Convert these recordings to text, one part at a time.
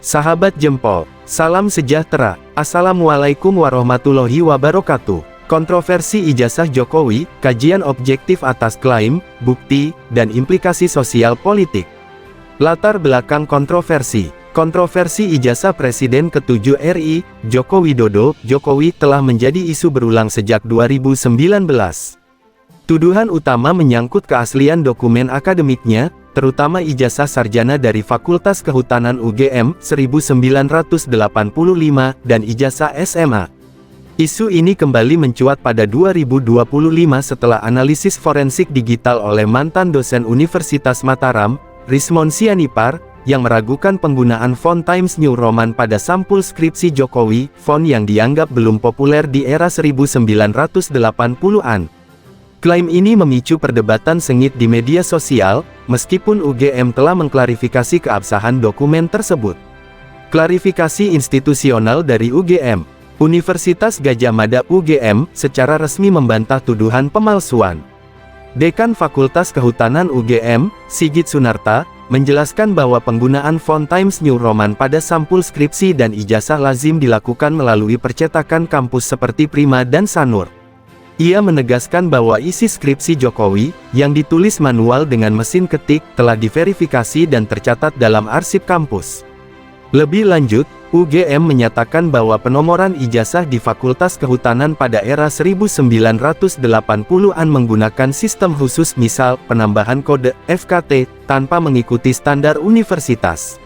Sahabat Jempol, salam sejahtera. Assalamualaikum warahmatullahi wabarakatuh. Kontroversi ijazah Jokowi, kajian objektif atas klaim, bukti, dan implikasi sosial politik. Latar belakang kontroversi. Kontroversi ijazah Presiden ke-7 RI, Joko Widodo, Jokowi telah menjadi isu berulang sejak 2019. Tuduhan utama menyangkut keaslian dokumen akademiknya, terutama ijazah sarjana dari Fakultas Kehutanan UGM 1985 dan ijazah SMA. Isu ini kembali mencuat pada 2025 setelah analisis forensik digital oleh mantan dosen Universitas Mataram, Rismon Sianipar, yang meragukan penggunaan font Times New Roman pada sampul skripsi Jokowi, font yang dianggap belum populer di era 1980-an. Klaim ini memicu perdebatan sengit di media sosial, meskipun UGM telah mengklarifikasi keabsahan dokumen tersebut. Klarifikasi institusional dari UGM. Universitas Gadjah Mada UGM secara resmi membantah tuduhan pemalsuan. Dekan Fakultas Kehutanan UGM, Sigit Sunarta, menjelaskan bahwa penggunaan font Times New Roman pada sampul skripsi dan ijazah lazim dilakukan melalui percetakan kampus seperti Prima dan Sanur. Ia menegaskan bahwa isi skripsi Jokowi, yang ditulis manual dengan mesin ketik, telah diverifikasi dan tercatat dalam arsip kampus. Lebih lanjut, UGM menyatakan bahwa penomoran ijazah di Fakultas Kehutanan pada era 1980-an menggunakan sistem khusus, misal, penambahan kode, FKT, tanpa mengikuti standar universitas.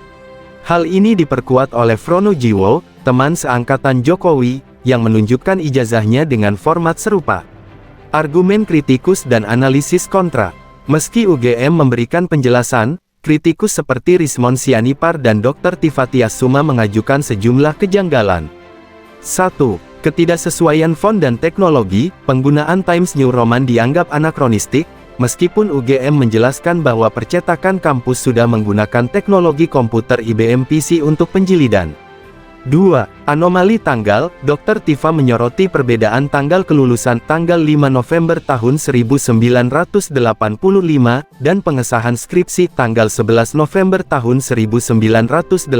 Hal ini diperkuat oleh Frono Jiwo, teman seangkatan Jokowi, yang menunjukkan ijazahnya dengan format serupa. Argumen kritikus dan analisis kontra. Meski UGM memberikan penjelasan, kritikus seperti Rismon Sianipar dan Dr. Tifatias Suma mengajukan sejumlah kejanggalan. 1. Ketidaksesuaian font dan teknologi. Penggunaan Times New Roman dianggap anakronistik, meskipun UGM menjelaskan bahwa percetakan kampus sudah menggunakan teknologi komputer IBM PC untuk penjilidan. 2. Anomali tanggal. Dr. Tifa menyoroti perbedaan tanggal kelulusan tanggal 5 November tahun 1985 dan pengesahan skripsi tanggal 11 November tahun 1985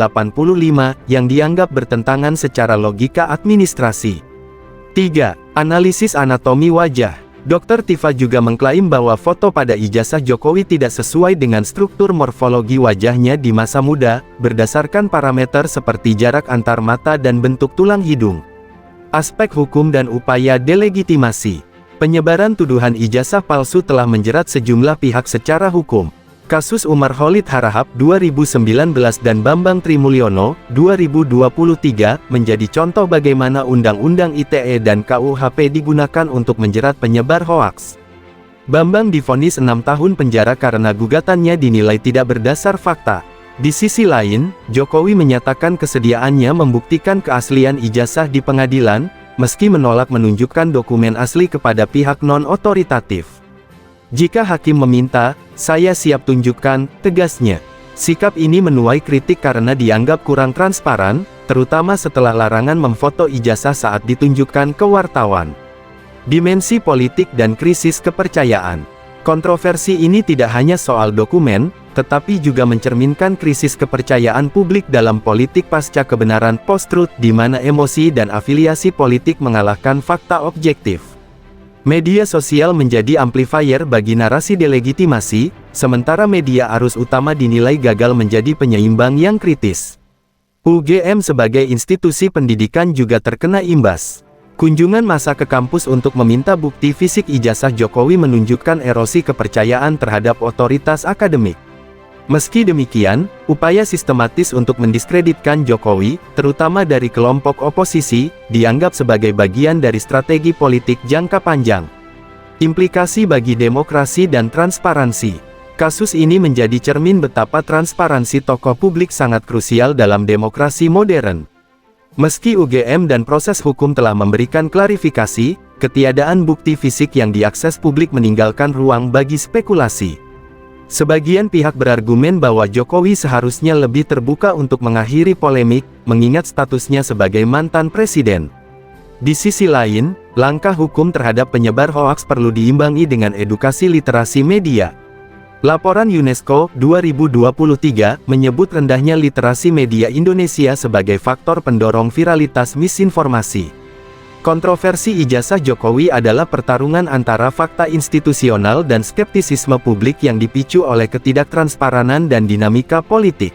yang dianggap bertentangan secara logika administrasi. 3. Analisis anatomi wajah. Dr. Tifa juga mengklaim bahwa foto pada ijazah Jokowi tidak sesuai dengan struktur morfologi wajahnya di masa muda, berdasarkan parameter seperti jarak antar mata dan bentuk tulang hidung. Aspek hukum dan upaya delegitimasi. Penyebaran tuduhan ijazah palsu telah menjerat sejumlah pihak secara hukum. Kasus Umar Khalid Harahap 2019 dan Bambang Trimulyono 2023 menjadi contoh bagaimana Undang-Undang ITE dan KUHP digunakan untuk menjerat penyebar hoaks. Bambang divonis 6 tahun penjara karena gugatannya dinilai tidak berdasar fakta. Di sisi lain, Jokowi menyatakan kesediaannya membuktikan keaslian ijazah di pengadilan, meski menolak menunjukkan dokumen asli kepada pihak non-otoritatif. Jika hakim meminta, saya siap tunjukkan, tegasnya. Sikap ini menuai kritik karena dianggap kurang transparan, terutama setelah larangan memfoto ijazah saat ditunjukkan ke wartawan. Dimensi politik dan krisis kepercayaan. Kontroversi ini tidak hanya soal dokumen, tetapi juga mencerminkan krisis kepercayaan publik dalam politik pasca kebenaran post-truth, di mana emosi dan afiliasi politik mengalahkan fakta objektif. Media sosial menjadi amplifier bagi narasi delegitimasi, sementara media arus utama dinilai gagal menjadi penyeimbang yang kritis. UGM sebagai institusi pendidikan juga terkena imbas. Kunjungan massa ke kampus untuk meminta bukti fisik ijazah Jokowi menunjukkan erosi kepercayaan terhadap otoritas akademik. Meski demikian, upaya sistematis untuk mendiskreditkan Jokowi, terutama dari kelompok oposisi, dianggap sebagai bagian dari strategi politik jangka panjang. Implikasi bagi demokrasi dan transparansi. Kasus ini menjadi cermin betapa transparansi tokoh publik sangat krusial dalam demokrasi modern. Meski UGM dan proses hukum telah memberikan klarifikasi, ketiadaan bukti fisik yang diakses publik meninggalkan ruang bagi spekulasi. Sebagian pihak berargumen bahwa Jokowi seharusnya lebih terbuka untuk mengakhiri polemik, mengingat statusnya sebagai mantan presiden. Di sisi lain, langkah hukum terhadap penyebar hoaks perlu diimbangi dengan edukasi literasi media. Laporan UNESCO 2023 menyebut rendahnya literasi media Indonesia sebagai faktor pendorong viralitas misinformasi. Kontroversi ijazah Jokowi adalah pertarungan antara fakta institusional dan skeptisisme publik yang dipicu oleh ketidaktransparan dan dinamika politik.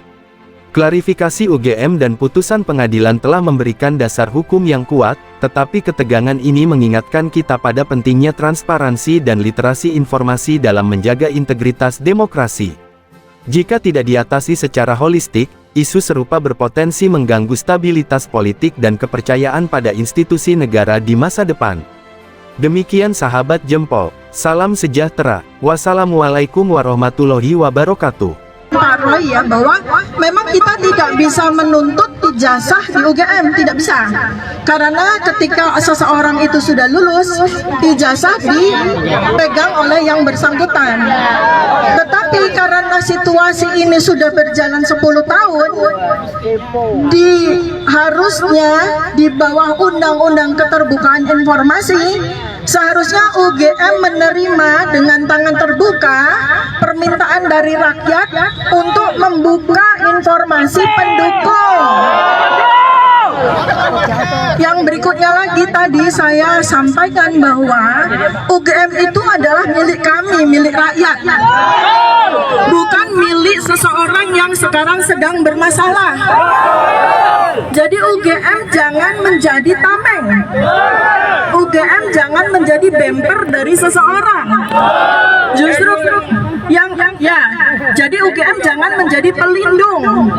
Klarifikasi UGM dan putusan pengadilan telah memberikan dasar hukum yang kuat, tetapi ketegangan ini mengingatkan kita pada pentingnya transparansi dan literasi informasi dalam menjaga integritas demokrasi. Jika tidak diatasi secara holistik, isu serupa berpotensi mengganggu stabilitas politik dan kepercayaan pada institusi negara di masa depan. Demikian sahabat Jempol, salam sejahtera, wassalamualaikum warahmatullahi wabarakatuh. Ya, bahwa memang kita tidak bisa menuntut ijazah di UGM, tidak bisa, karena ketika seseorang itu sudah lulus, ijazah dipegang oleh yang bersangkutan. Tetapi karena situasi ini sudah berjalan 10 tahun, harusnya di bawah Undang-Undang Keterbukaan Informasi, seharusnya UGM menerima dengan tangan terbuka permintaan dari rakyat untuk membuka informasi pendukung. Yang berikutnya lagi tadi saya sampaikan bahwa UGM itu adalah milik kami, milik rakyat, bukan milik seseorang yang sekarang sedang bermasalah. Jadi UGM jangan menjadi tameng, UGM jangan menjadi bemper dari seseorang. Justru jadi UGM jangan menjadi pelindung.